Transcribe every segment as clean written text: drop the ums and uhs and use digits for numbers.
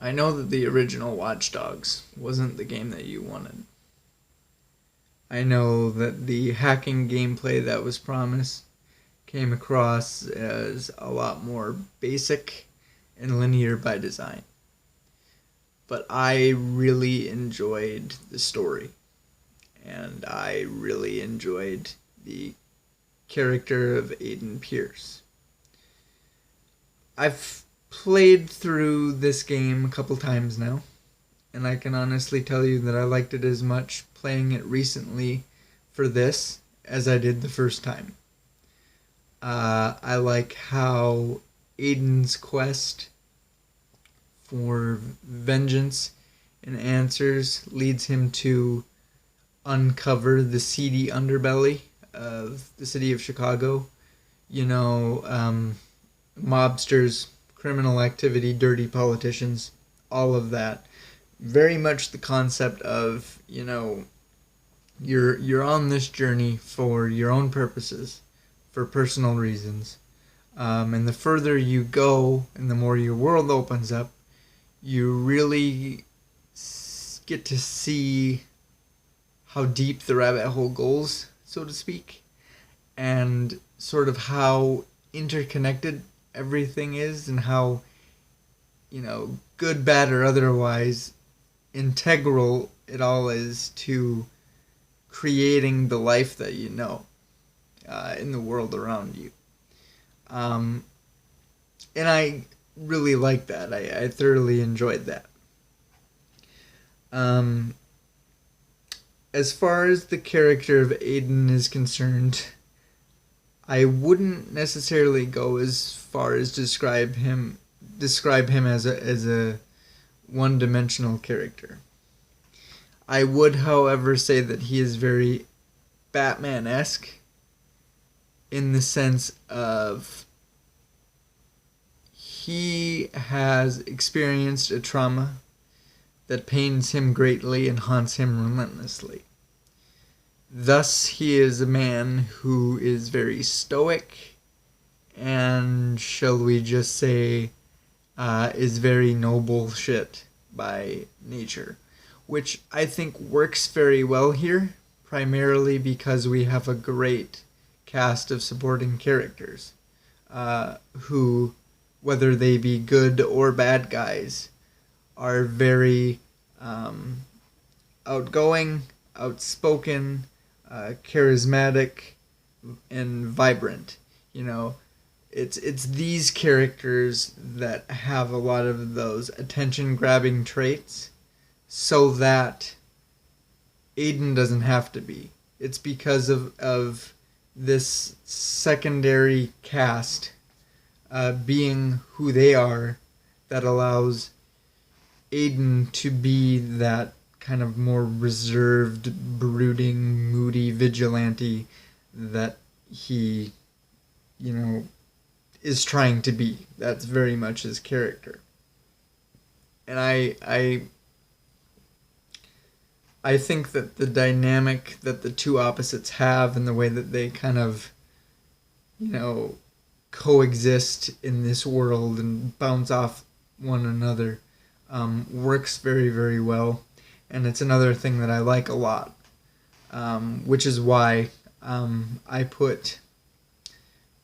I know that the original Watch Dogs wasn't the game that you wanted. I know that the hacking gameplay that was promised came across as a lot more basic and linear by design. But I really enjoyed the story, and I really enjoyed the character of Aiden Pierce. I've played through this game a couple times now, and I can honestly tell you that I liked it as much playing it recently for this as I did the first time. I like how Aiden's quest for vengeance and answers leads him to uncover the seedy underbelly of the city of Chicago. You know, mobsters, criminal activity, dirty politicians, all of that. Very much the concept of, you're on this journey for your own purposes, for personal reasons. And the further you go and the more your world opens up, you really get to see how deep the rabbit hole goes, so to speak, and sort of how interconnected everything is, and how, good, bad, or otherwise, integral it all is to creating the life that you know in the world around you. And I really like that. I thoroughly enjoyed that. As far as the character of Aiden is concerned, I wouldn't necessarily go as far as describe him as a one-dimensional character. I would, however, say that he is very Batman-esque in the sense of he has experienced a trauma that pains him greatly and haunts him relentlessly. Thus, he is a man who is very stoic and, shall we just say, is very noble shit by nature, which I think works very well here, primarily because we have a great cast of supporting characters who, whether they be good or bad guys, are very outgoing, outspoken, charismatic, and vibrant. It's these characters that have a lot of those attention-grabbing traits, so that Aiden doesn't have to be. It's because of this secondary cast being who they are that allows Aiden to be that kind of more reserved, brooding, moody vigilante that he, is trying to be. That's very much his character. And I think that the dynamic that the two opposites have and the way that they kind of, coexist in this world and bounce off one another works very, very well. And it's another thing that I like a lot, which is why I put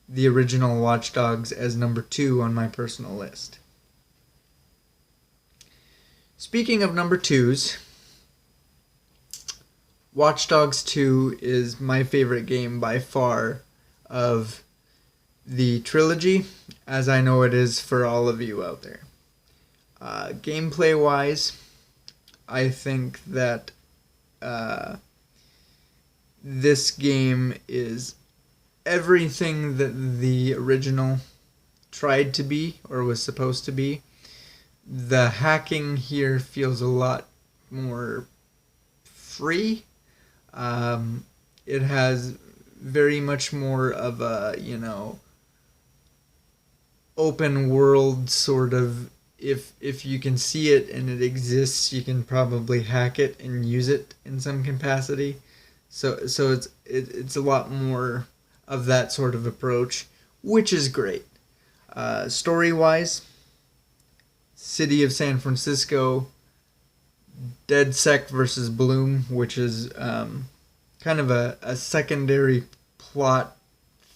the original Watch Dogs as number 2 on my personal list. Speaking of number 2s, Watch Dogs 2 is my favorite game by far of the trilogy, as I know it is for all of you out there. Gameplay-wise, I think that this game is everything that the original tried to be or was supposed to be. The hacking here feels a lot more free. It has very much more of a, open world sort of, if you can see it and it exists, you can probably hack it and use it in some capacity. So it's a lot more of that sort of approach, which is great. Story wise, City of San Francisco, DedSec versus Bloom, which is kind of a secondary plot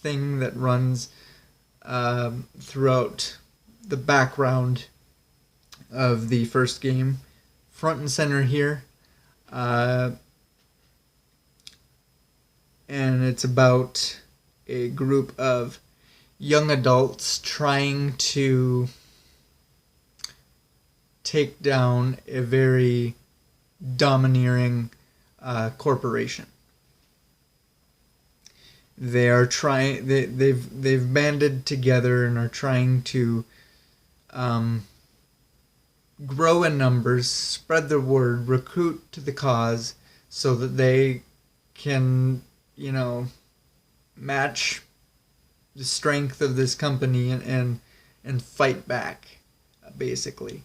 thing that runs throughout the background of the first game. Front and center here. And it's about a group of young adults trying to take down a very domineering corporation. They are trying. They've banded together and are trying to grow in numbers, spread the word, recruit to the cause, so that they can, match the strength of this company and fight back, basically.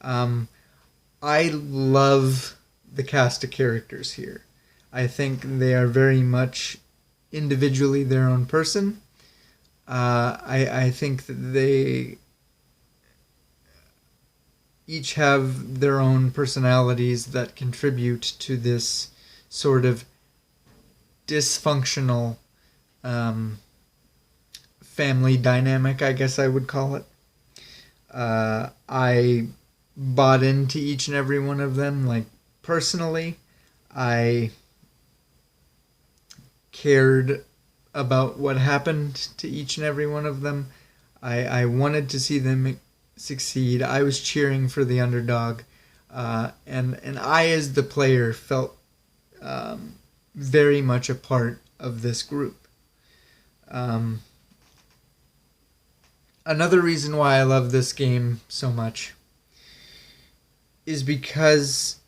I love the cast of characters here. I think they are very much individually their own person. I think that they each have their own personalities that contribute to this sort of dysfunctional family dynamic, I guess I would call it. I bought into each and every one of them. Like, personally, I cared about what happened to each and every one of them. I wanted to see them succeed. I was cheering for the underdog. And I, as the player, felt very much a part of this group. Another reason why I love this game so much is because,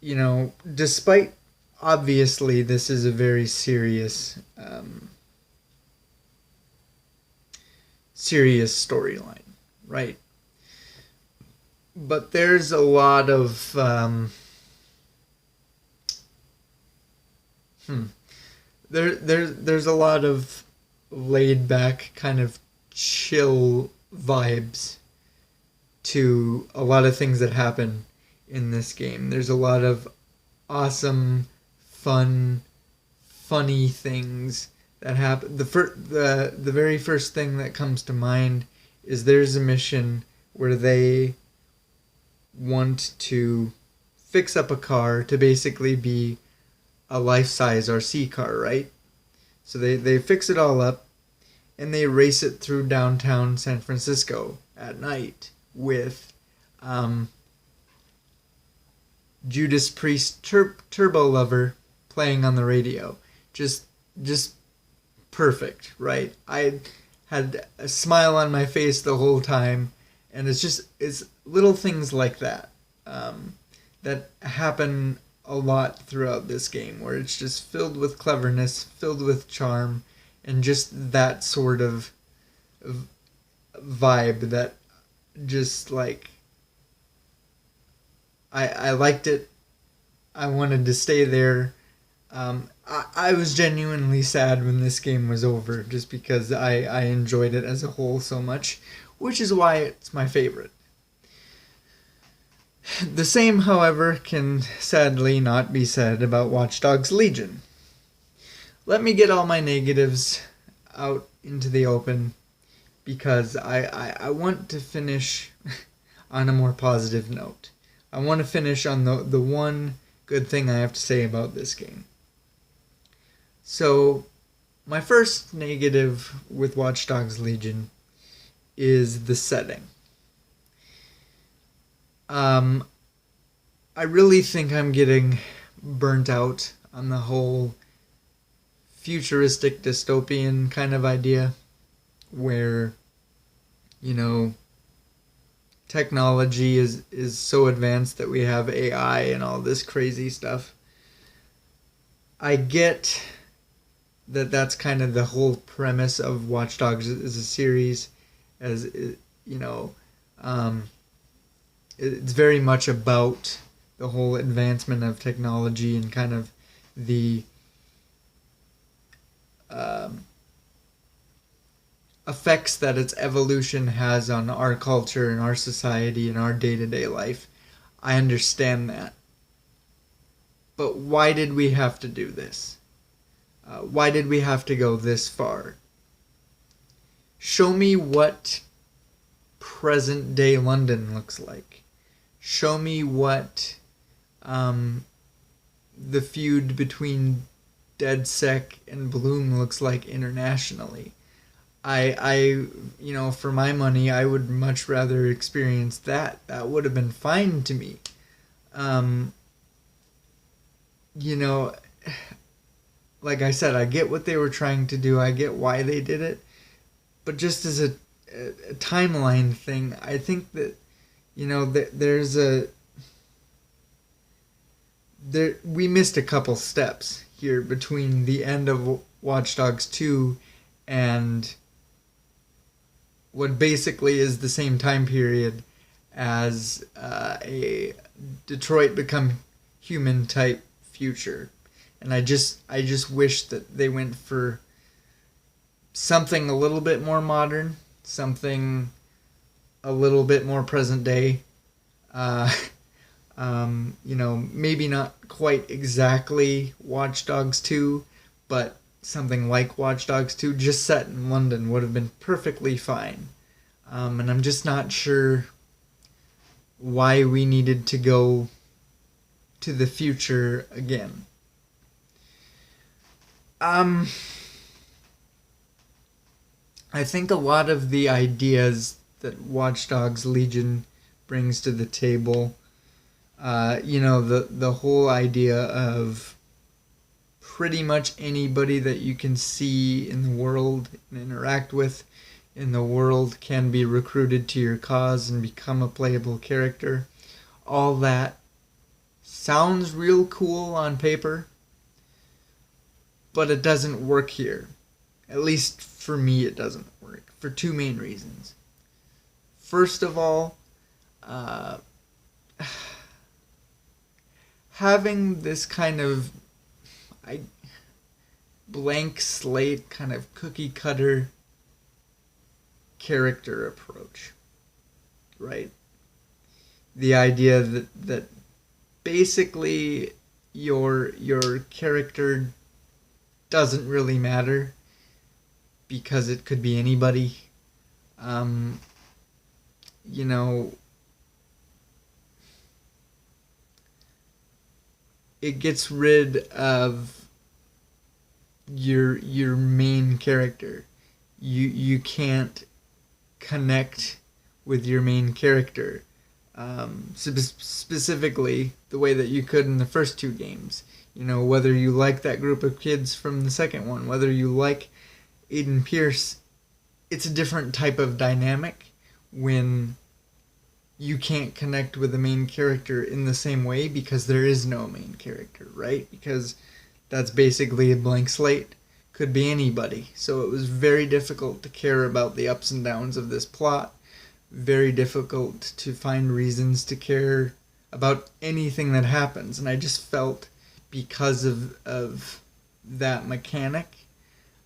despite obviously this is a very serious storyline, right? But there's a lot of there's a lot of laid back, kind of chill vibes to a lot of things that happen in this game. There's a lot of awesome, fun, funny things that happen. The very first thing that comes to mind is there's a mission where they want to fix up a car to basically be a life-size RC car, right? So they fix it all up and they race it through downtown San Francisco at night with Judas Priest Turbo Lover playing on the radio. Just perfect, right? I had a smile on my face the whole time, and it's little things like that that happen a lot throughout this game, where it's just filled with cleverness, filled with charm, and just that sort of vibe that just like I liked it. I wanted to stay there. I was genuinely sad when this game was over, just because I enjoyed it as a whole so much, which is why it's my favorite. The same, however, can sadly not be said about Watch Dogs Legion. Let me get all my negatives out into the open, because I want to finish on a more positive note. I want to finish on the one good thing I have to say about this game. So, my first negative with Watch Dogs Legion is the setting. I really think I'm getting burnt out on the whole futuristic dystopian kind of idea where, technology is so advanced that we have AI and all this crazy stuff. I get that that's kind of the whole premise of Watch Dogs as a series, as it's very much about the whole advancement of technology and kind of the effects that its evolution has on our culture and our society and our day-to-day life. I understand that. But why did we have to do this? Why did we have to go this far? Show me what present day London looks like. Show me what the feud between DedSec and Bloom looks like internationally. For my money, I would much rather experience that. That would have been fine to me. Like I said, I get what they were trying to do. I get why they did it. But just as a timeline thing, I think that, we missed a couple steps here between the end of Watch Dogs 2 and what basically is the same time period as a Detroit Become Human type future. And I just wish that they went for something a little bit more modern, something a little bit more present day. Maybe not quite exactly Watch Dogs 2, but something like Watch Dogs 2 just set in London would have been perfectly fine. And I'm just not sure why we needed to go to the future again. I think a lot of the ideas that Watch Dogs Legion brings to the table, the whole idea of pretty much anybody that you can see in the world and interact with in the world can be recruited to your cause and become a playable character. All that sounds real cool on paper, but it doesn't work here. At least for me, it doesn't work. For two main reasons. First of all, having this kind of blank slate, kind of cookie cutter character approach, right? The idea that basically your character doesn't really matter because it could be anybody. It gets rid of your main character. You can't connect with your main character specifically the way that you could in the first two games. Whether you like that group of kids from the second one, whether you like Aiden Pierce, it's a different type of dynamic when you can't connect with the main character in the same way because there is no main character, right? Because that's basically a blank slate. Could be anybody. So it was very difficult to care about the ups and downs of this plot. Very difficult to find reasons to care about anything that happens. And I just felt because of that mechanic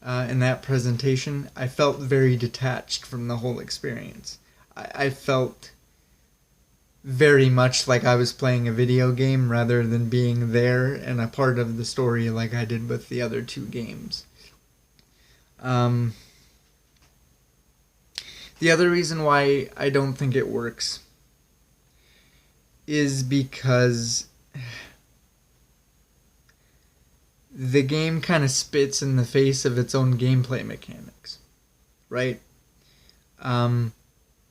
and that presentation, I felt very detached from the whole experience. I felt very much like I was playing a video game rather than being there and a part of the story like I did with the other two games. The other reason why I don't think it works is because the game kind of spits in the face of its own gameplay mechanics, right?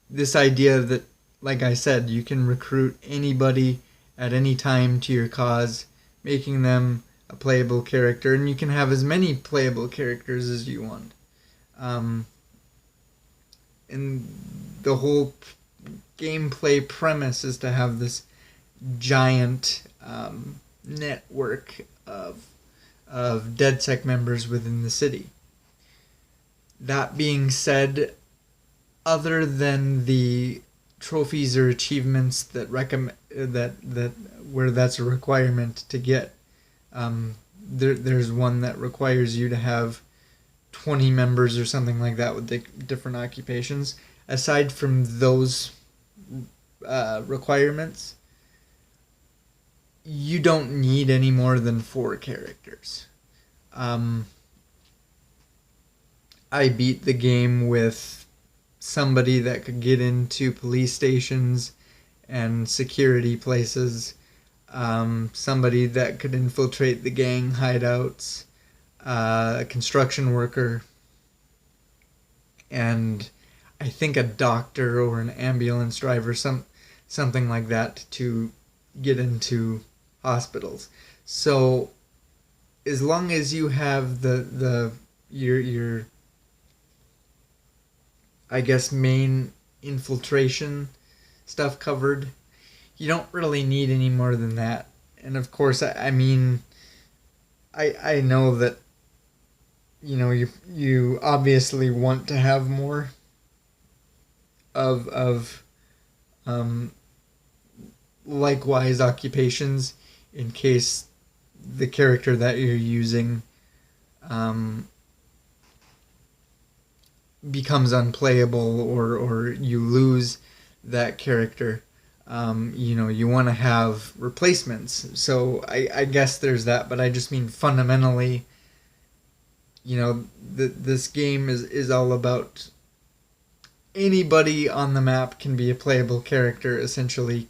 This idea that, like I said, you can recruit anybody at any time to your cause, making them a playable character, and you can have as many playable characters as you want. And the whole gameplay premise is to have this giant network of DedSec members within the city. That being said, other than the trophies or achievements that where that's a requirement to get, there's one that requires you to have 20 members or something like that with different occupations. Aside from those requirements, you don't need any more than 4 characters. I beat the game with somebody that could get into police stations and security places, somebody that could infiltrate the gang hideouts, a construction worker, and I think a doctor or an ambulance driver, something like that, to get into hospitals. So as long as you have your I guess main infiltration stuff covered, you don't really need any more than that. And of course, I mean, I know that, you know, you obviously want to have more of likewise occupations in case the character that you're using becomes unplayable, or you lose that character. You know, you want to have replacements. So I guess there's that, but I just mean fundamentally, you know, this game is all about anybody on the map can be a playable character, essentially,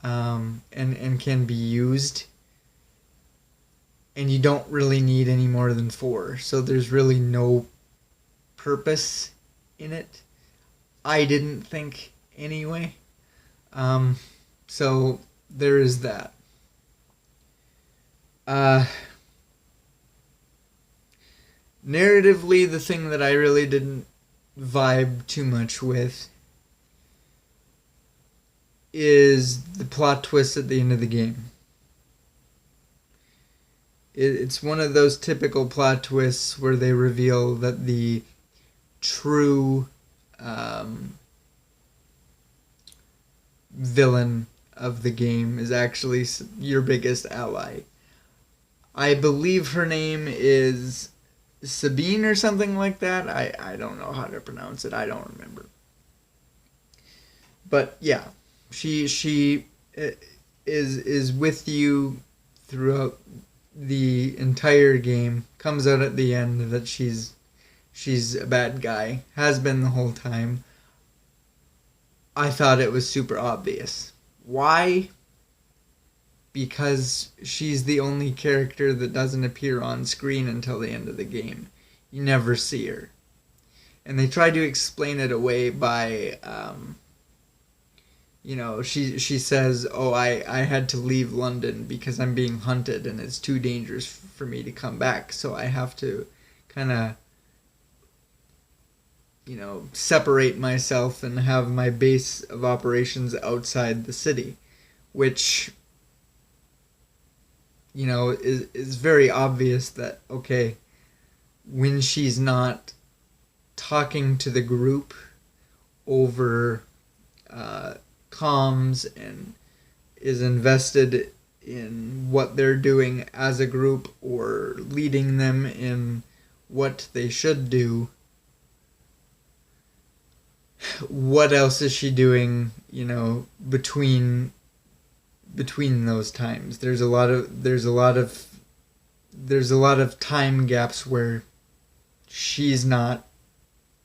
and can be used. And you don't really need any more than 4. So there's really no purpose in it. I didn't think anyway. So there is that. Narratively, the thing that I really didn't vibe too much with is the plot twist at the end of the game. It's one of those typical plot twists where they reveal that the true villain of the game is actually your biggest ally. I believe her name is Sabine or something like that. I don't know how to pronounce it. I don't remember. But yeah, she is with you throughout the entire game. Comes out at the end that she's a bad guy. Has been the whole time. I thought it was super obvious. Why? Because she's the only character that doesn't appear on screen until the end of the game. You never see her. And they try to explain it away by, you know, she says, oh, I had to leave London because I'm being hunted and it's too dangerous for me to come back. So I have to kind of, you know, separate myself and have my base of operations outside the city, which, you know, is very obvious that, okay, when she's not talking to the group over comms and is invested in what they're doing as a group or leading them in what they should do, what else is she doing, you know, between those times? There's a lot of time gaps where she's not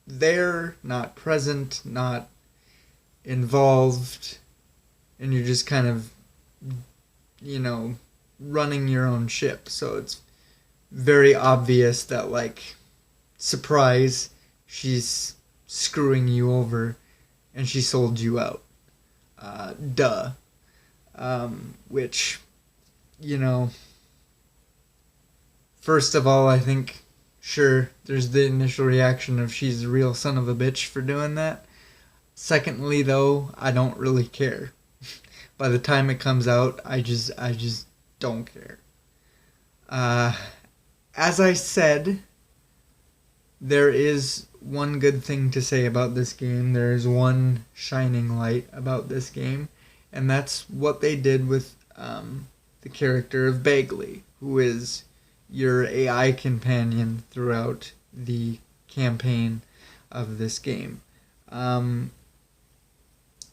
there, not present, not involved, and you're just kind of, you know, running your own ship. So it's very obvious that, like, surprise, she's screwing you over and she sold you out. Duh. Which, you know, first of all, I think, sure, there's the initial reaction of she's a real son of a bitch for doing that. Secondly, though, I don't really care. By the time it comes out, I just don't care. As I said, there is one good thing to say about this game. There is one shining light about this game, and that's what they did with the character of Bagley, who is your AI companion throughout the campaign of this game. Um,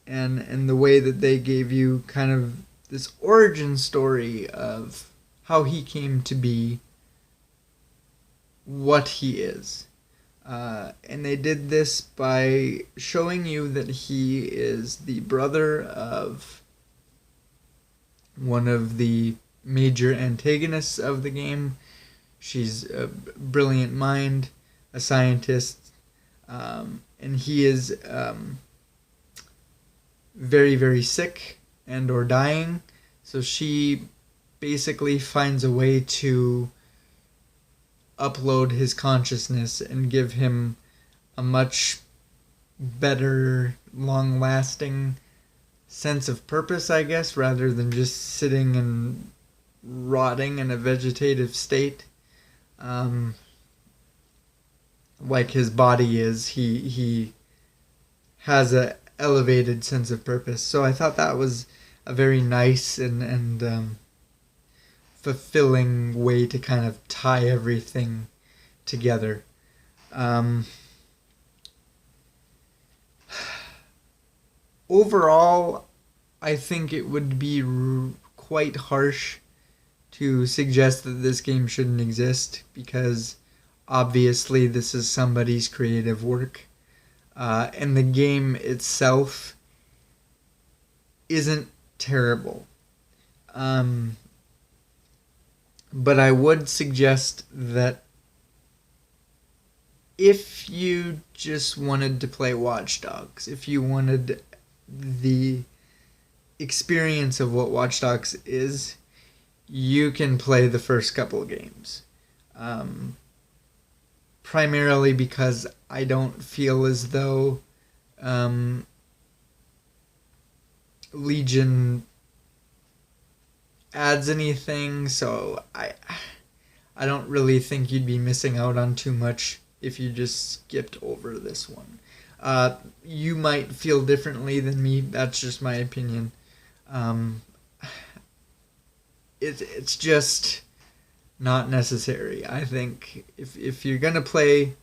and the way that they gave you kind of this origin story of how he came to be what he is. And they did this by showing you that he is the brother of one of the major antagonists of the game. She's a brilliant mind, a scientist, and he is very, very sick and or dying. So she basically finds a way to upload his consciousness and give him a much better, long-lasting sense of purpose, I guess, rather than just sitting and rotting in a vegetative state. Like his body is, he has a elevated sense of purpose. So I thought that was a very nice and fulfilling way to kind of tie everything together. Overall, I think it would be quite harsh to suggest that this game shouldn't exist, because obviously this is somebody's creative work. And the game itself isn't terrible. But I would suggest that if you just wanted to play Watch Dogs, if you wanted the experience of what Watch Dogs is, you can play the first couple of games. Primarily because I don't feel as though Legion adds anything, so I don't really think you'd be missing out on too much if you just skipped over this one. You might feel differently than me. That's just my opinion. It's just not necessary. I think if you're gonna play,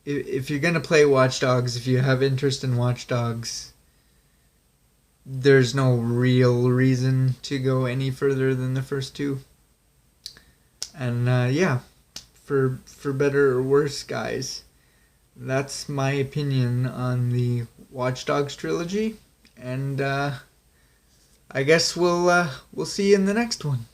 if you're gonna play Watch Dogs, if you have interest in Watch Dogs, there's no real reason to go any further than the first two. And yeah, for better or worse, guys, that's my opinion on the Watch Dogs trilogy. And I guess we'll see you in the next one.